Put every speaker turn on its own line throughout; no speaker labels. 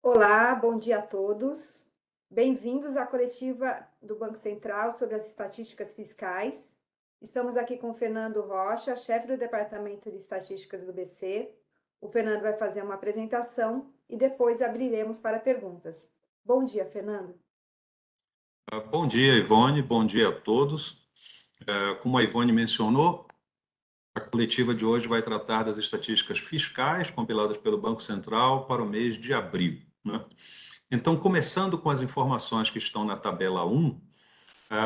Olá, bom dia a todos. Bem-vindos à coletiva do Banco Central sobre as estatísticas fiscais. Estamos aqui com o Fernando Rocha, chefe do Departamento de Estatísticas do BC. O Fernando vai fazer uma apresentação e depois abriremos para perguntas. Bom dia, Fernando.
Bom dia, Ivone. Bom dia a todos. Como a Ivone mencionou, a coletiva de hoje vai tratar das estatísticas fiscais compiladas pelo Banco Central para o mês de abril, né? Então, começando com as informações que estão na tabela 1,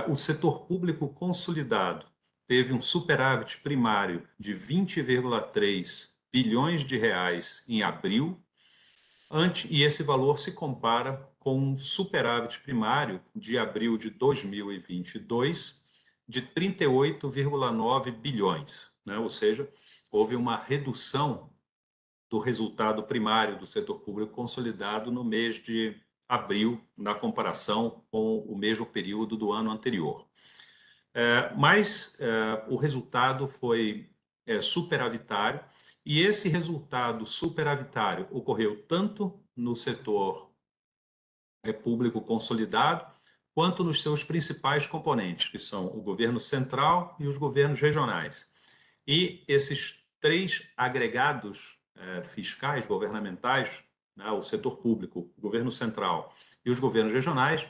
o setor público consolidado teve um superávit primário de 20,3 bilhões de reais em abril, e esse valor se compara com um superávit primário de abril de 2022 de 38,9 bilhões, né? Ou seja, houve uma redução do resultado primário do setor público consolidado no mês de abril, na comparação com o mesmo período do ano anterior. Mas o resultado foi superavitário, e esse resultado superavitário ocorreu tanto no setor público consolidado, quanto nos seus principais componentes, que são o governo central e os governos regionais. E esses três agregados fiscais, governamentais, né, o setor público, o governo central e os governos regionais,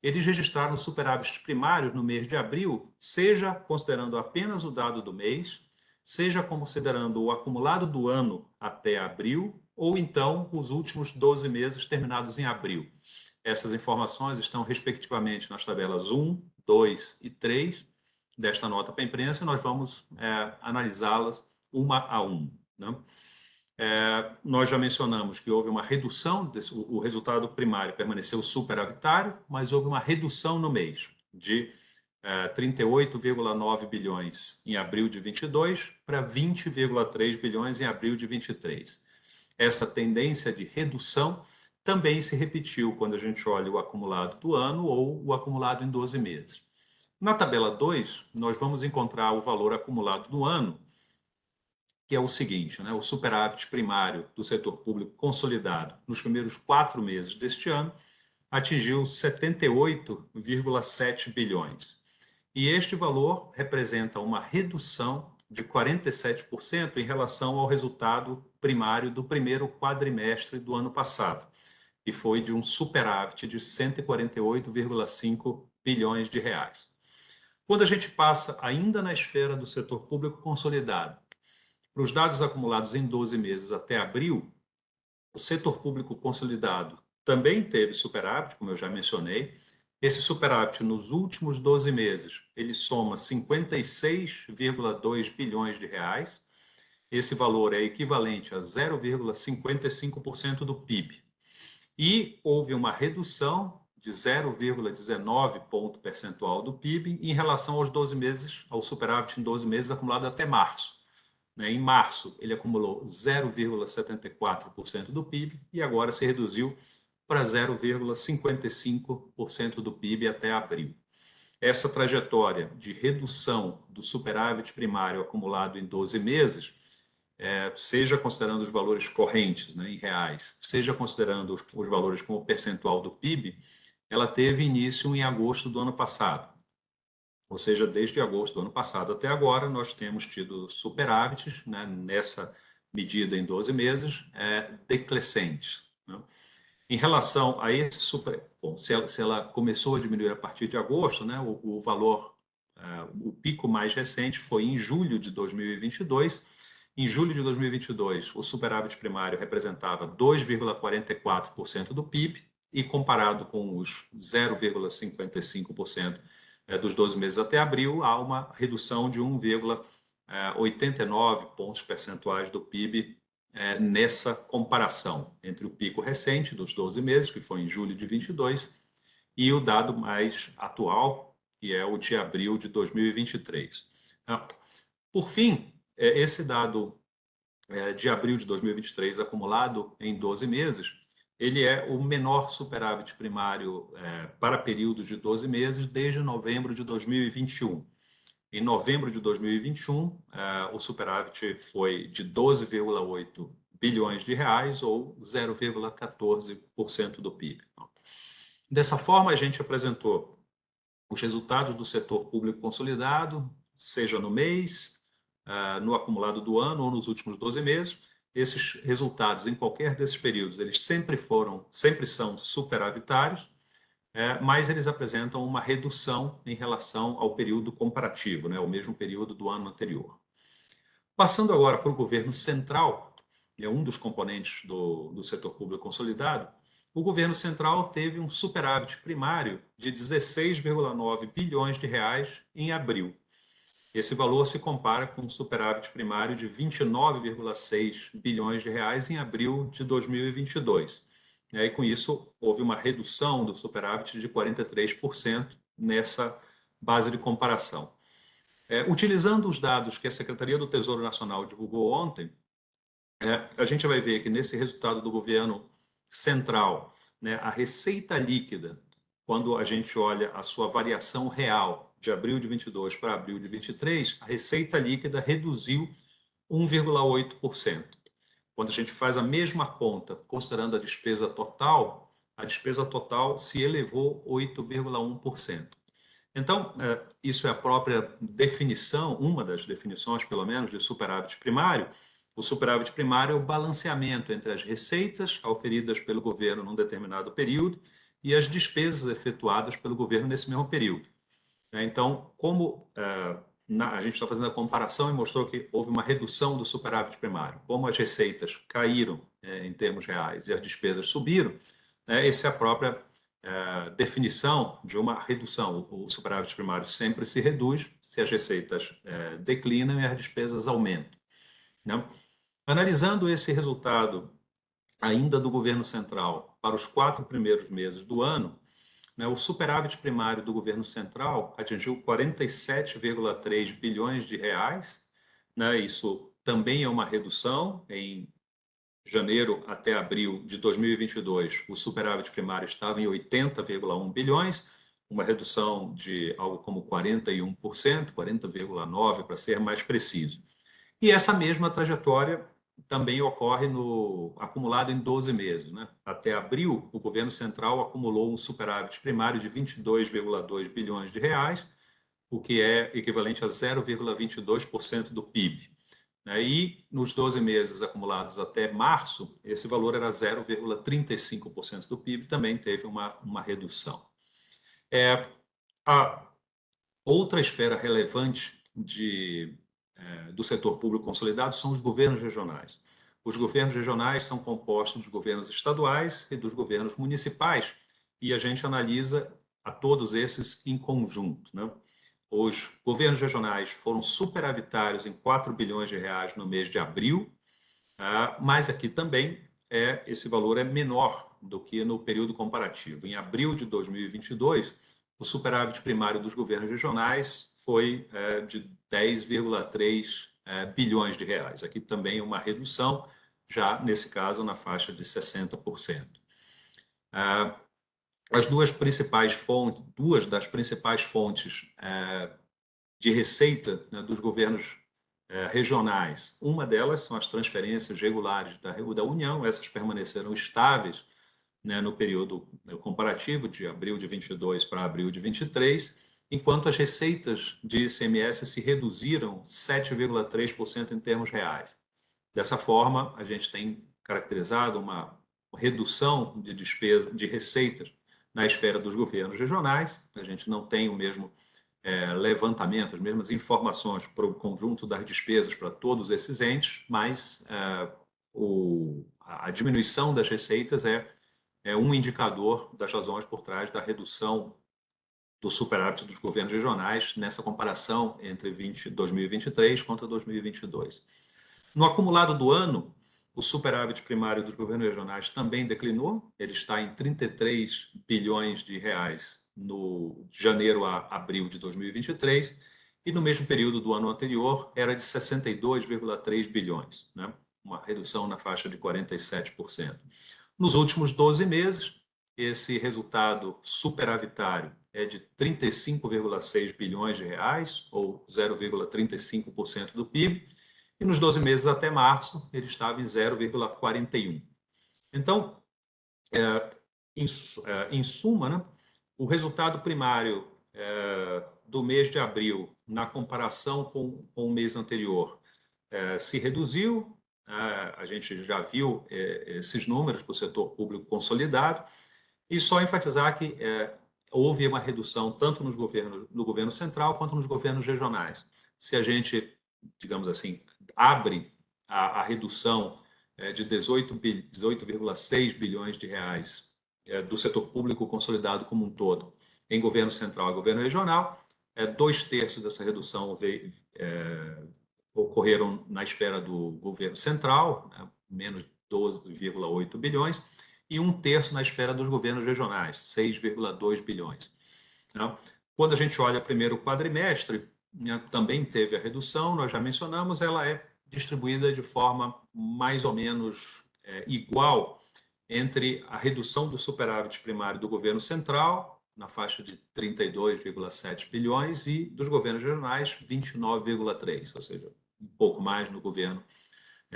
eles registraram superávites primários no mês de abril, seja considerando apenas o dado do mês, seja considerando o acumulado do ano até abril, ou então os últimos 12 meses terminados em abril. Essas informações estão, respectivamente, nas tabelas 1, 2 e 3 desta nota para a imprensa, e nós vamos analisá-las uma a uma, né? Nós já mencionamos que houve uma redução, o resultado primário permaneceu superavitário, mas houve uma redução no mês de 38,9 bilhões em abril de 22 para 20,3 bilhões em abril de 23. Essa tendência de redução também se repetiu quando a gente olha o acumulado do ano ou o acumulado em 12 meses. Na tabela 2, nós vamos encontrar o valor acumulado no ano, que é o seguinte, né? O superávit primário do setor público consolidado nos primeiros 4 meses deste ano atingiu 78,7 bilhões. E este valor representa uma redução de 47% em relação ao resultado primário do primeiro quadrimestre do ano passado, que foi de um superávit de 148,5 bilhões de reais. Quando a gente passa ainda na esfera do setor público consolidado, para os dados acumulados em 12 meses até abril, o setor público consolidado também teve superávit, como eu já mencionei. Esse superávit, nos últimos 12 meses, ele soma 56,2 bilhões de reais. Esse valor é equivalente a 0,55% do PIB. E houve uma redução de 0,19 ponto percentual do PIB em relação aos 12 meses, ao superávit em 12 meses acumulado até março. Em março, ele acumulou 0,74% do PIB e agora se reduziu para 0,55% do PIB até abril. Essa trajetória de redução do superávit primário acumulado em 12 meses, seja considerando os valores correntes, né, em reais, seja considerando os valores como percentual do PIB, ela teve início em agosto do ano passado. Ou seja, desde agosto do ano passado até agora, nós temos tido superávites, né, nessa medida em 12 meses, decrescentes, né? Em relação a esse bom, se ela começou a diminuir a partir de agosto, né, o valor, o pico mais recente foi em julho de 2022. Em julho de 2022, o superávit primário representava 2,44% do PIB, e comparado com os 0,55% dos 12 meses até abril, há uma redução de 1,89 pontos percentuais do PIB nessa comparação entre o pico recente dos 12 meses, que foi em julho de 22, e o dado mais atual, que é o de abril de 2023. Por fim, esse dado de abril de 2023 acumulado em 12 meses, ele é o menor superávit primário para períodos de 12 meses desde novembro de 2021. Em novembro de 2021, o superávit foi de 12,8 bilhões de reais, ou 0,14% do PIB. Dessa forma, a gente apresentou os resultados do setor público consolidado, seja no mês, no acumulado do ano ou nos últimos 12 meses. Esses resultados, em qualquer desses períodos, eles sempre são superavitários, mas eles apresentam uma redução em relação ao período comparativo, né, o mesmo período do ano anterior. Passando agora para o governo central, é um dos componentes do setor público consolidado, o governo central teve um superávit primário de 16,9 bilhões de reais em abril. Esse valor se compara com um superávit primário de 29,6 bilhões de reais em abril de 2022. E com isso, houve uma redução do superávit de 43% nessa base de comparação. Utilizando os dados que a Secretaria do Tesouro Nacional divulgou ontem, a gente vai ver que nesse resultado do governo central, né, a receita líquida, quando a gente olha a sua variação real de abril de 22 para abril de 23, a receita líquida reduziu 1,8%. Quando a gente faz a mesma conta, considerando a despesa total se elevou 8,1%. Então, isso é a própria definição, uma das definições, pelo menos, de superávit primário. O superávit primário é o balanceamento entre as receitas auferidas pelo governo num determinado período e as despesas efetuadas pelo governo nesse mesmo período. Então, como a gente está fazendo a comparação e mostrou que houve uma redução do superávit primário, como as receitas caíram em termos reais e as despesas subiram, essa é a própria definição de uma redução. O superávit primário sempre se reduz se as receitas declinam e as despesas aumentam. Né? Analisando esse resultado ainda do governo central para os 4 primeiros meses do ano, né, o superávit primário do governo central atingiu 47,3 bilhões de reais. Né, isso também é uma redução. Em janeiro até abril de 2022, o superávit primário estava em 80,1 bilhões, uma redução de algo como 41%, 40,9% para ser mais preciso. E essa mesma trajetória também ocorre no acumulado em 12 meses. Né? Até abril, o governo central acumulou um superávit primário de 22,2 bilhões de reais, o que é equivalente a 0,22% do PIB. E nos 12 meses acumulados até março, esse valor era 0,35% do PIB, também teve uma redução. A outra esfera relevante do setor público consolidado são os governos regionais. Os governos regionais são compostos dos governos estaduais e dos governos municipais, e a gente analisa a todos esses em conjunto. Né? Os governos regionais foram superavitários em 4 bilhões de reais no mês de abril, mas aqui também esse valor é menor do que no período comparativo. Em abril de 2022, o superávit primário dos governos regionais foi de 10,3 bilhões de reais. Aqui também uma redução, já nesse caso na faixa de 60%. As duas das principais fontes de receita, né, dos governos regionais, uma delas são as transferências regulares da União, essas permaneceram estáveis, né, no período comparativo de abril de 22 para abril de 23, enquanto as receitas de ICMS se reduziram 7,3% em termos reais. Dessa forma, a gente tem caracterizado uma redução de despesa, de receitas na esfera dos governos regionais. A gente não tem o mesmo levantamento, as mesmas informações para o conjunto das despesas para todos esses entes, mas a diminuição das receitas é um indicador das razões por trás da redução do superávit dos governos regionais nessa comparação entre 2023 contra 2022. No acumulado do ano, o superávit primário dos governos regionais também declinou, ele está em 33 bilhões de reais no janeiro a abril de 2023, e no mesmo período do ano anterior era de 62,3 bilhões, né? Uma redução na faixa de 47%. Nos últimos 12 meses, esse resultado superavitário é de 35,6 bilhões de reais, ou 0,35% do PIB, e nos 12 meses até março ele estava em 0,41. Então, em suma, né, o resultado primário do mês de abril, na comparação com o mês anterior, se reduziu. A gente já viu esses números para o setor público consolidado, e só enfatizar que houve uma redução tanto no governo central quanto nos governos regionais. Se a gente, digamos assim, abre a redução de 18,6 bilhões de reais do setor público consolidado como um todo, em governo central e governo regional, 2/3 dessa redução ocorreram na esfera do governo central, né, menos 12,8 bilhões, e 1/3 na esfera dos governos regionais, 6,2 bilhões. Né? Quando a gente olha primeiro o quadrimestre, né, também teve a redução, nós já mencionamos, ela é distribuída de forma mais ou menos igual entre a redução do superávit primário do governo central, na faixa de 32,7 bilhões, e dos governos regionais, 29,3, ou seja, um pouco mais no governo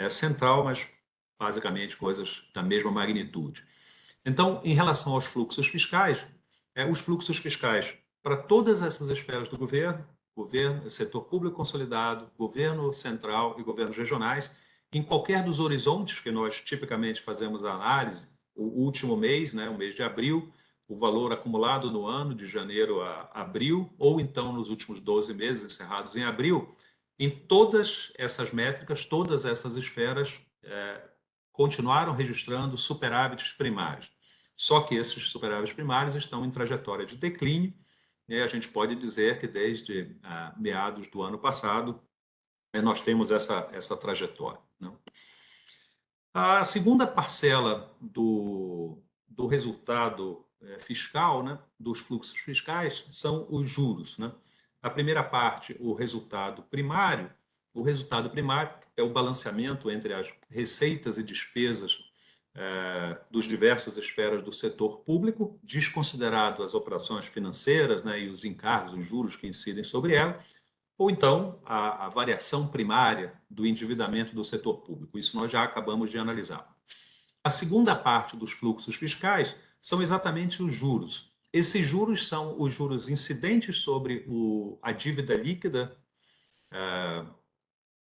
central, mas basicamente coisas da mesma magnitude. Então, em relação aos fluxos fiscais, os fluxos fiscais para todas essas esferas do governo, setor público consolidado, governo central e governos regionais, em qualquer dos horizontes que nós tipicamente fazemos a análise, o último mês, né, o mês de abril, o valor acumulado no ano, de janeiro a abril, ou então nos últimos 12 meses encerrados em abril, em todas essas métricas, todas essas esferas continuaram registrando superávites primários. Só que esses superávites primários estão em trajetória de declínio, e a gente pode dizer que desde meados do ano passado nós temos essa trajetória. Né? A segunda parcela do resultado fiscal, né, dos fluxos fiscais, são os juros. Né? A primeira parte, o resultado primário. O resultado primário é o balanceamento entre as receitas e despesas dos diversas esferas do setor público, desconsiderado as operações financeiras, né, e os encargos, os juros que incidem sobre ela, ou então a variação primária do endividamento do setor público. Isso nós já acabamos de analisar. A segunda parte dos fluxos fiscais são exatamente os juros. Esses juros são os juros incidentes sobre a dívida líquida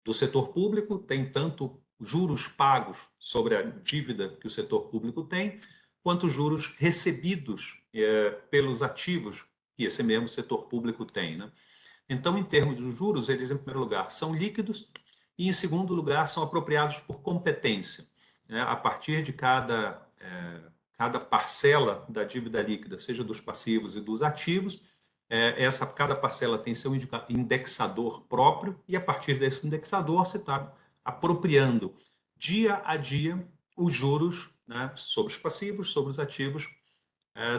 do setor público, tem tanto juros pagos sobre a dívida que o setor público tem, quanto juros recebidos pelos ativos que esse mesmo setor público tem. Né? Então, em termos de juros, eles, em primeiro lugar, são líquidos e, em segundo lugar, são apropriados por competência. Né? A partir de cada parcela da dívida líquida, seja dos passivos e dos ativos, cada parcela tem seu indexador próprio, e a partir desse indexador se está apropriando dia a dia os juros, né, sobre os passivos, sobre os ativos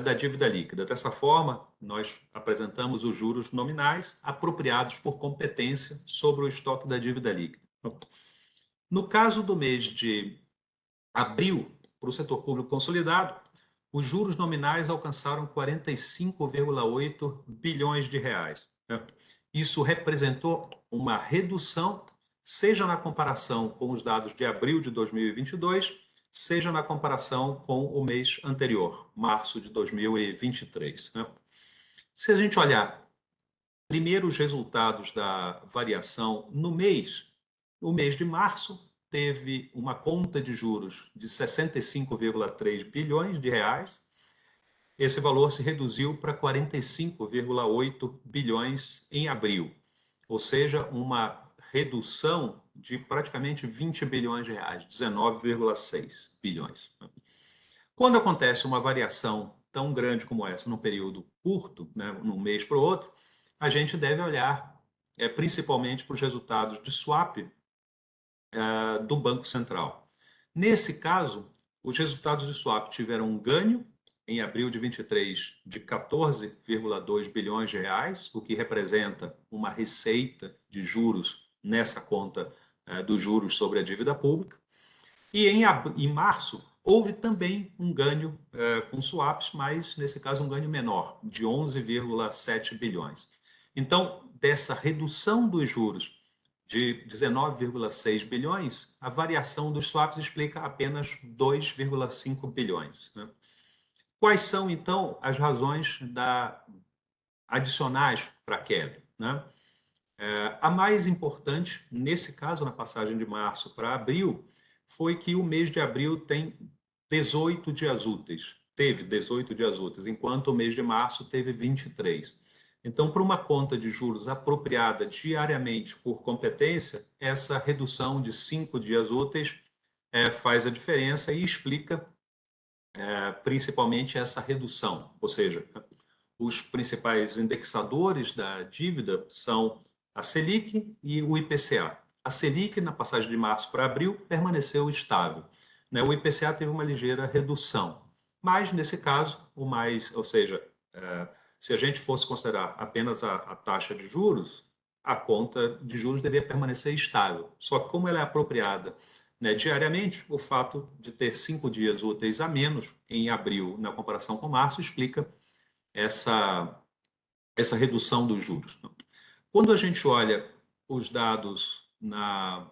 da dívida líquida. Dessa forma, nós apresentamos os juros nominais apropriados por competência sobre o estoque da dívida líquida. No caso do mês de abril, para o setor público consolidado, os juros nominais alcançaram 45,8 bilhões de reais. Isso representou uma redução, seja na comparação com os dados de abril de 2022, seja na comparação com o mês anterior, março de 2023. Se a gente olhar primeiro os resultados da variação no mês de março teve uma conta de juros de 65,3 bilhões de reais. Esse valor se reduziu para 45,8 bilhões em abril, ou seja, uma redução de praticamente 20 bilhões de reais, 19,6 bilhões. Quando acontece uma variação tão grande como essa num período curto, né, num mês para o outro, a gente deve olhar principalmente para os resultados de swap do Banco Central. Nesse caso, os resultados de swap tiveram um ganho em abril de 23 de 14,2 bilhões de reais, o que representa uma receita de juros nessa conta dos juros sobre a dívida pública. E em março houve também um ganho com swaps, mas nesse caso um ganho menor, de 11,7 bilhões. Então, dessa redução dos juros de 19,6 bilhões, a variação dos swaps explica apenas 2,5 bilhões. Né? Quais são, então, as razões adicionais para a queda? Né? A mais importante, nesse caso, na passagem de março para abril, foi que o mês de abril tem 18 dias úteis. Teve 18 dias úteis, enquanto o mês de março teve 23. Então, para uma conta de juros apropriada diariamente por competência, essa redução de 5 dias úteis faz a diferença e explica principalmente essa redução. Ou seja, os principais indexadores da dívida são a Selic e o IPCA. A Selic, na passagem de março para abril, permaneceu estável. Né? O IPCA teve uma ligeira redução. Mas, nesse caso, ou seja, se a gente fosse considerar apenas a taxa de juros, a conta de juros deveria permanecer estável. Só que, como ela é apropriada, né, diariamente, o fato de ter 5 dias úteis a menos em abril, na comparação com março, explica essa redução dos juros. Quando a gente olha os dados na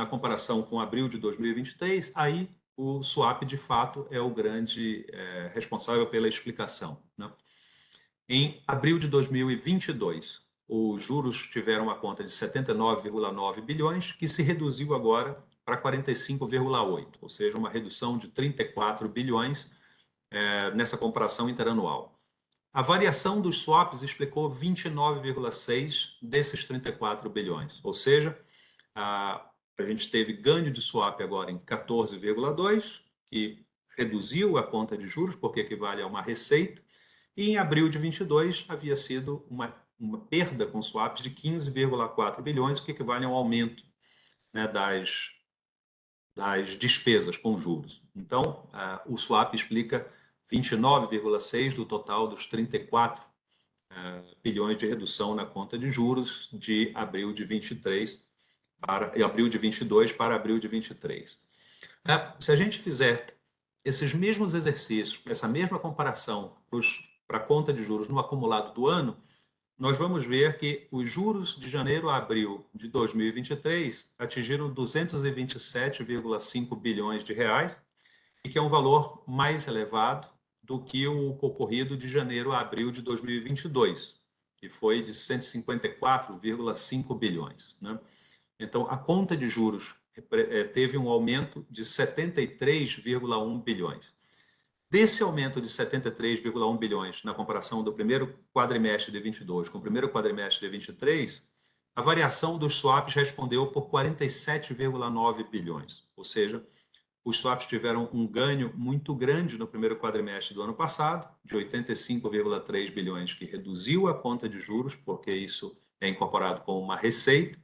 comparação com abril de 2023, aí o swap, de fato, é o grande responsável pela explicação. Né? Em abril de 2022, os juros tiveram uma conta de 79,9 bilhões, que se reduziu agora para 45,8, ou seja, uma redução de 34 bilhões nessa comparação interanual. A variação dos swaps explicou 29,6 desses 34 bilhões, ou seja, a gente teve ganho de swap agora em 14,2, que reduziu a conta de juros, porque equivale a uma receita, e em abril de 22 havia sido uma perda com swaps de 15,4 bilhões, o que equivale a um aumento, né, das despesas com juros. Então, o swap explica 29,6 do total dos 34 bilhões de redução na conta de juros de abril de 23 abril de 22 para abril de 23. Se a gente fizer esses mesmos exercícios, essa mesma comparação para a conta de juros no acumulado do ano, nós vamos ver que os juros de janeiro a abril de 2023 atingiram 227,5 bilhões de reais, e que é um valor mais elevado do que o ocorrido de janeiro a abril de 2022, que foi de 154,5 bilhões. Né? Então, a conta de juros teve um aumento de 73,1 bilhões. Desse aumento de 73,1 bilhões na comparação do primeiro quadrimestre de 22 com o primeiro quadrimestre de 23, a variação dos swaps respondeu por 47,9 bilhões. Ou seja, os swaps tiveram um ganho muito grande no primeiro quadrimestre do ano passado, de 85,3 bilhões, que reduziu a conta de juros, porque isso é incorporado como uma receita.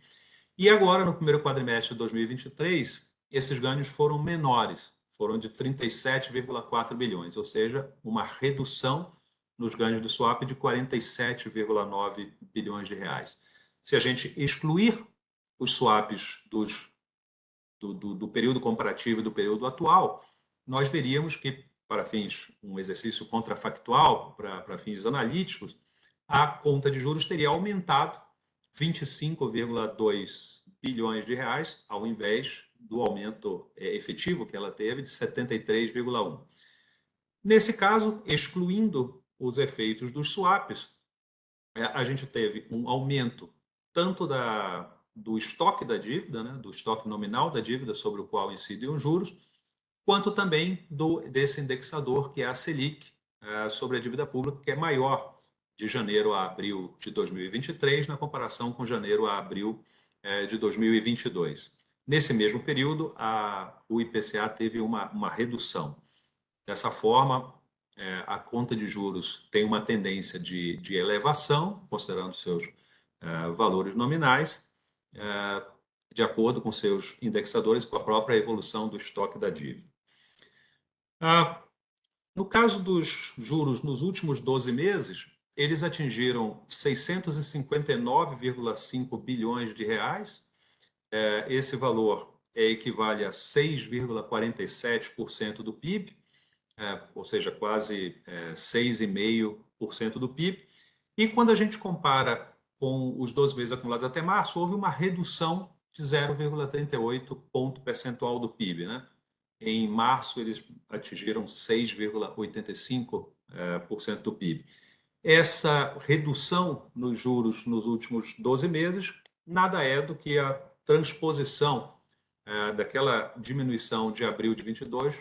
E agora, no primeiro quadrimestre de 2023, esses ganhos foram menores, foram de 37,4 bilhões, ou seja, uma redução nos ganhos do swap de 47,9 bilhões de reais. Se a gente excluir os swaps do período comparativo e do período atual, nós veríamos que, para fins, um exercício contrafactual, para fins analíticos, a conta de juros teria aumentado 25,2 bilhões de reais, ao invés do aumento efetivo que ela teve de 73,1. Nesse caso, excluindo os efeitos dos swaps, a gente teve um aumento tanto do estoque da dívida, né, do estoque nominal da dívida sobre o qual incidem os juros, quanto também desse indexador, que é a Selic, sobre a dívida pública, que é maior de janeiro a abril de 2023, na comparação com janeiro a abril de 2022. Nesse mesmo período, o IPCA teve uma redução. Dessa forma, a conta de juros tem uma tendência de elevação, considerando seus valores nominais, de acordo com seus indexadores e com a própria evolução do estoque da dívida. No caso dos juros nos últimos 12 meses, eles atingiram 659,5 bilhões de reais. Esse valor equivale a 6,47% do PIB, ou seja, quase 6,5% do PIB. E quando a gente compara com os 12 meses acumulados até março, houve uma redução de 0,38 ponto percentual do PIB, né? Em março, eles atingiram 6,85% do PIB. Essa redução nos juros nos últimos 12 meses nada é do que a transposição daquela diminuição de abril de 22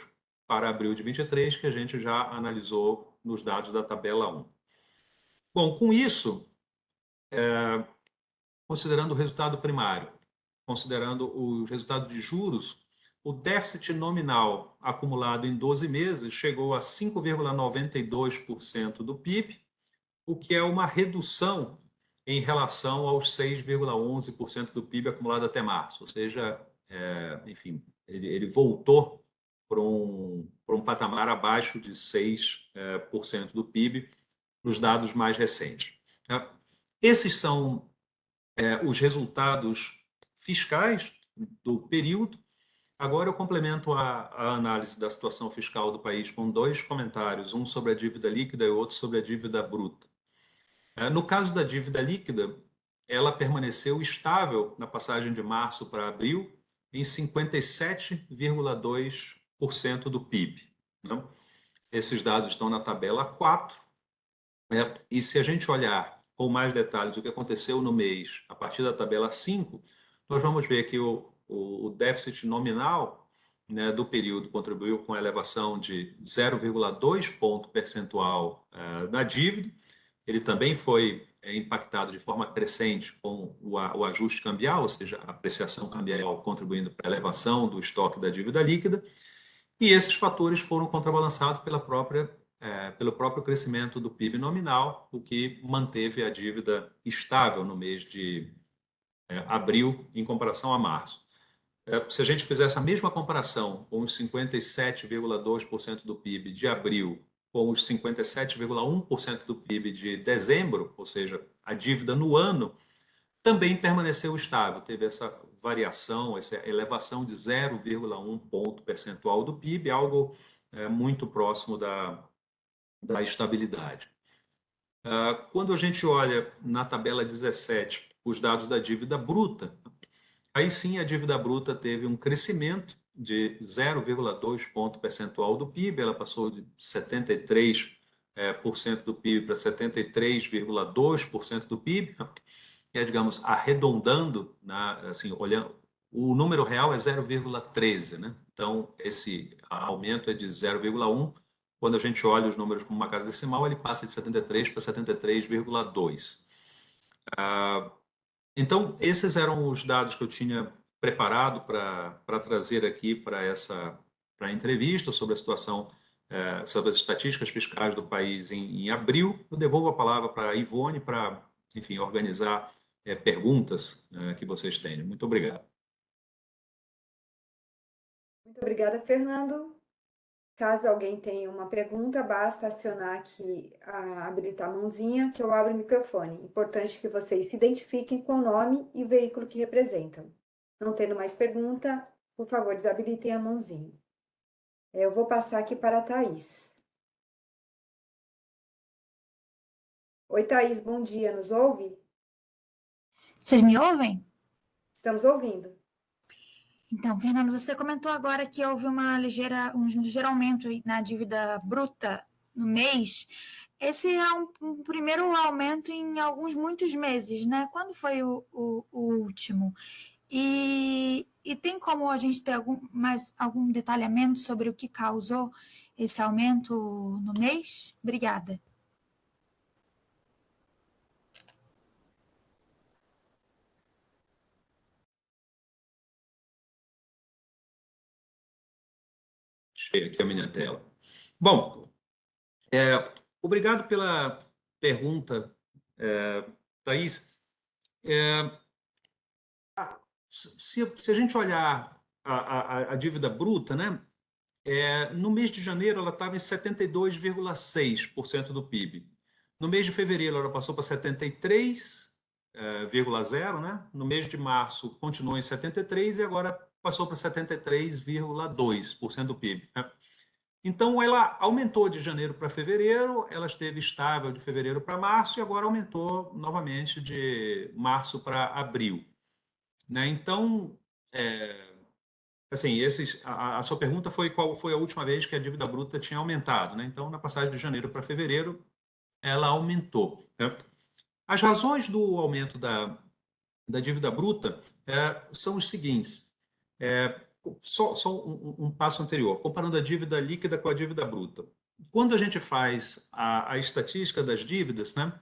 para abril de 23, que a gente já analisou nos dados da tabela 1. Bom, com isso, considerando o resultado primário, considerando o resultado de juros, o déficit nominal acumulado em 12 meses chegou a 5,92% do PIB, o que é uma redução em relação aos 6,11% do PIB acumulado até março. Ou seja, enfim, ele voltou para um patamar abaixo de 6% do PIB nos dados mais recentes. Esses são os resultados fiscais do período. Agora eu complemento a análise da situação fiscal do país com dois comentários, um sobre a dívida líquida e outro sobre a dívida bruta. No caso da dívida líquida, ela permaneceu estável na passagem de março para abril em 57,2% do PIB. Não? Esses dados estão na tabela 4. E se a gente olhar com mais detalhes o que aconteceu no mês a partir da tabela 5, nós vamos ver que o déficit nominal, né, do período contribuiu com a elevação de 0,2 ponto percentual da dívida. Ele também foi impactado de forma crescente com o ajuste cambial, ou seja, a apreciação cambial contribuindo para a elevação do estoque da dívida líquida. E esses fatores foram contrabalançados pelo próprio crescimento do PIB nominal, o que manteve a dívida estável no mês de abril em comparação a março. Se a gente fizer essa mesma comparação com os 57,2% do PIB de abril com os 57,1% do PIB de dezembro, ou seja, a dívida no ano, também permaneceu estável, teve essa variação, essa elevação de 0,1 ponto percentual do PIB, algo muito próximo da estabilidade. Quando a gente olha na tabela 17 os dados da dívida bruta, aí sim a dívida bruta teve um crescimento de 0,2 ponto percentual do PIB, ela passou de 73% do PIB para 73,2% do PIB, que é, digamos, arredondando, assim, olhando, o número real é 0,13, né? Então, esse aumento é de 0,1. Quando a gente olha os números como uma casa decimal, ele passa de 73 para 73,2. Então, esses eram os dados que eu tinha preparado para trazer aqui para a entrevista sobre a situação, sobre as estatísticas fiscais do país em abril. Eu devolvo a palavra para a Ivone para, enfim, organizar perguntas que vocês tenham. Muito obrigado.
Muito obrigada, Fernando. Caso alguém tenha uma pergunta, basta acionar aqui, habilitar a mãozinha, que eu abro o microfone. Importante que vocês se identifiquem com o nome e o veículo que representam. Não tendo mais pergunta, por favor, desabilitem a mãozinha. Eu vou passar aqui para a Thaís. Oi, Thaís, bom dia, nos ouve?
Vocês me ouvem?
Estamos ouvindo.
Então, Fernando, você comentou agora que houve um ligeiro aumento na dívida bruta no mês. Esse é um primeiro aumento em muitos meses, né? Quando foi o último? E tem como a gente ter algum detalhamento sobre o que causou esse aumento no mês? Obrigada.
Cheio aqui a minha tela. Bom, obrigado pela pergunta, Thaís. Se a gente olhar a dívida bruta, né, no mês de janeiro ela estava em 72,6% do PIB. No mês de fevereiro ela passou para 73,0%, né? No mês de março continuou em 73% e agora passou para 73,2% do PIB. Né? Então, ela aumentou de janeiro para fevereiro, ela esteve estável de fevereiro para março e agora aumentou novamente de março para abril. Né? Então, assim, a sua pergunta foi qual foi a última vez que a dívida bruta tinha aumentado. Né? Então, na passagem de janeiro para fevereiro, ela aumentou. Né? As razões do aumento da dívida bruta são os seguintes. Só um passo anterior, comparando a dívida líquida com a dívida bruta. Quando a gente faz a estatística das dívidas, né,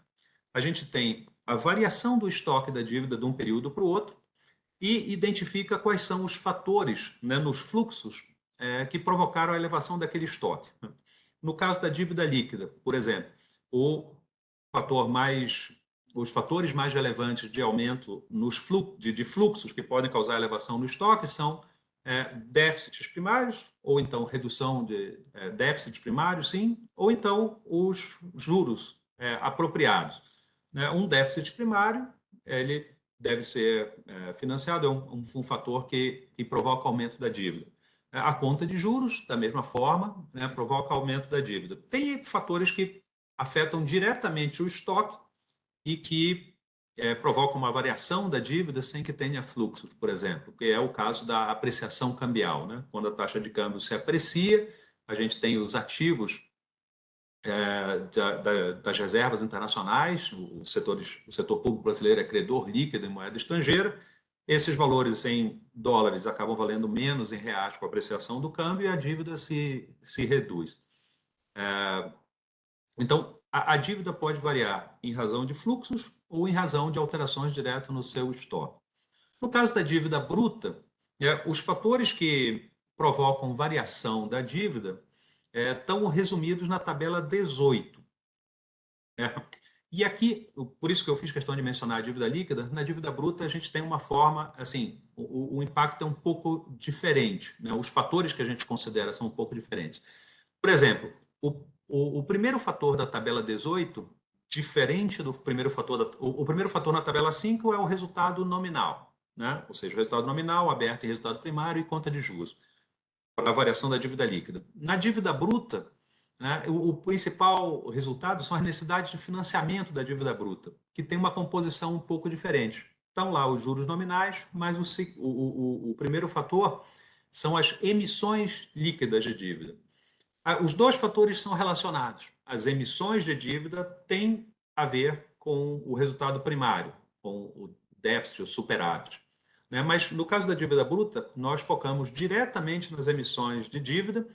a gente tem a variação do estoque da dívida de um período para o outro e identifica quais são os fatores, né, nos fluxos que provocaram a elevação daquele estoque. No caso da dívida líquida, por exemplo, os fatores mais relevantes de aumento de fluxos que podem causar elevação no estoque são déficits primários, ou então redução de déficits primários, sim, ou então os juros apropriados. Né? Um déficit primário, ele deve ser financiado, é um fator que provoca aumento da dívida. A conta de juros, da mesma forma, né, provoca aumento da dívida. Tem fatores que afetam diretamente o estoque e que provocam uma variação da dívida sem que tenha fluxos, por exemplo, que é o caso da apreciação cambial. Né? Quando a taxa de câmbio se aprecia, a gente tem os ativos das reservas internacionais, o setor público brasileiro é credor líquido em moeda estrangeira, esses valores em dólares acabam valendo menos em reais com a apreciação do câmbio e a dívida se reduz. Então, a dívida pode variar em razão de fluxos ou em razão de alterações diretas no seu estoque. No caso da dívida bruta, os fatores que provocam variação da dívida estão resumidos na tabela 18. E aqui, por isso que eu fiz questão de mencionar a dívida líquida, na dívida bruta a gente tem uma forma, assim, o impacto é um pouco diferente, né? Os fatores que a gente considera são um pouco diferentes. Por exemplo, o primeiro fator da tabela 18, diferente do primeiro fator, o primeiro fator na tabela 5 é o resultado nominal, né? Ou seja, o resultado nominal, aberto em resultado primário e conta de juros, para a variação da dívida líquida. Na dívida bruta, né, o principal resultado são as necessidades de financiamento da dívida bruta, que tem uma composição um pouco diferente. Estão lá os juros nominais, mas o primeiro fator são as emissões líquidas de dívida. Os dois fatores são relacionados. As emissões de dívida têm a ver com o resultado primário, com o déficit, o superávit. Mas no caso da dívida bruta, nós focamos diretamente nas emissões de dívida,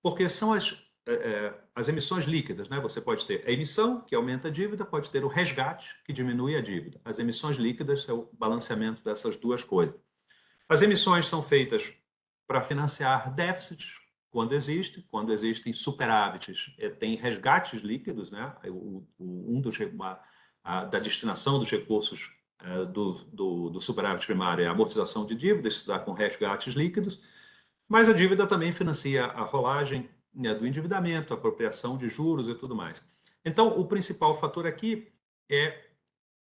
porque são as emissões líquidas. Você pode ter a emissão, que aumenta a dívida, pode ter o resgate, que diminui a dívida. As emissões líquidas é o balanceamento dessas duas coisas. As emissões são feitas para financiar déficits, quando existem superávites, tem resgates líquidos, né? Da destinação dos recursos do superávit primário é a amortização de dívidas, isso dá com resgates líquidos, mas a dívida também financia a rolagem, né, do endividamento, a apropriação de juros e tudo mais. Então, o principal fator aqui é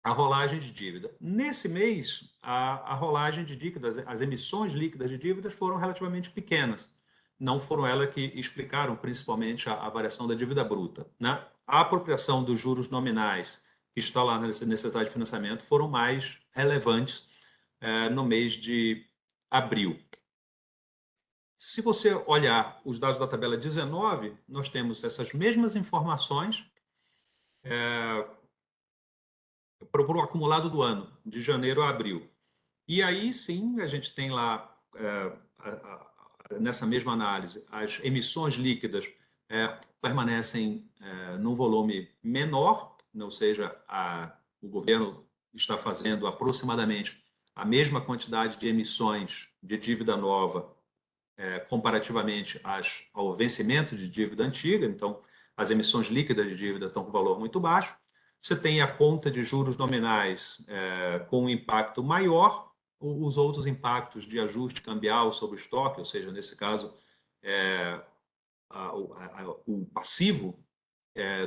a rolagem de dívida. Nesse mês, a rolagem de dívidas, as emissões líquidas de dívidas foram relativamente pequenas. Não foram elas que explicaram principalmente a variação da dívida bruta. Né? A apropriação dos juros nominais, que está lá na necessidade de financiamento, foram mais relevantes no mês de abril. Se você olhar os dados da tabela 19, nós temos essas mesmas informações para o acumulado do ano, de janeiro a abril. E aí, sim, a gente tem lá, nessa mesma análise, as emissões líquidas permanecem num volume menor, ou seja, o governo está fazendo aproximadamente a mesma quantidade de emissões de dívida nova comparativamente ao vencimento de dívida antiga. Então, as emissões líquidas de dívida estão com valor muito baixo. Você tem a conta de juros nominais com um impacto maior, os outros impactos de ajuste cambial sobre o estoque, ou seja, nesse caso, o passivo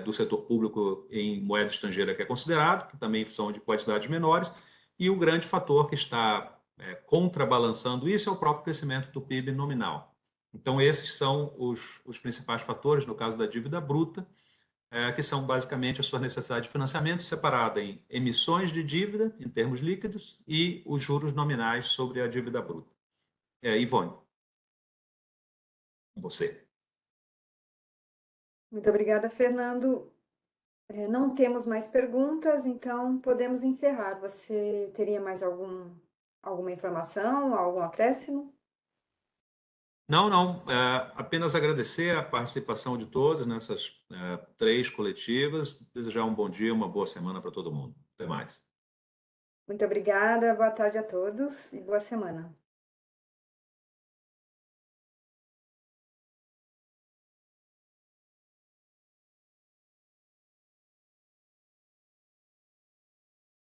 do setor público em moeda estrangeira que é considerado, que também são de quantidades menores, e o grande fator que está contrabalançando isso é o próprio crescimento do PIB nominal. Então, esses são os principais fatores, no caso da dívida bruta, que são basicamente a sua necessidade de financiamento separada em emissões de dívida, em termos líquidos, e os juros nominais sobre a dívida bruta. Ivone, você.
Muito obrigada, Fernando. Não temos mais perguntas, então podemos encerrar. Você teria mais alguma informação, algum acréscimo?
Não. Apenas agradecer a participação de todos nessas 3 coletivas. Desejar um bom dia, uma boa semana para todo mundo. Até mais.
Muito obrigada, boa tarde a todos e boa semana.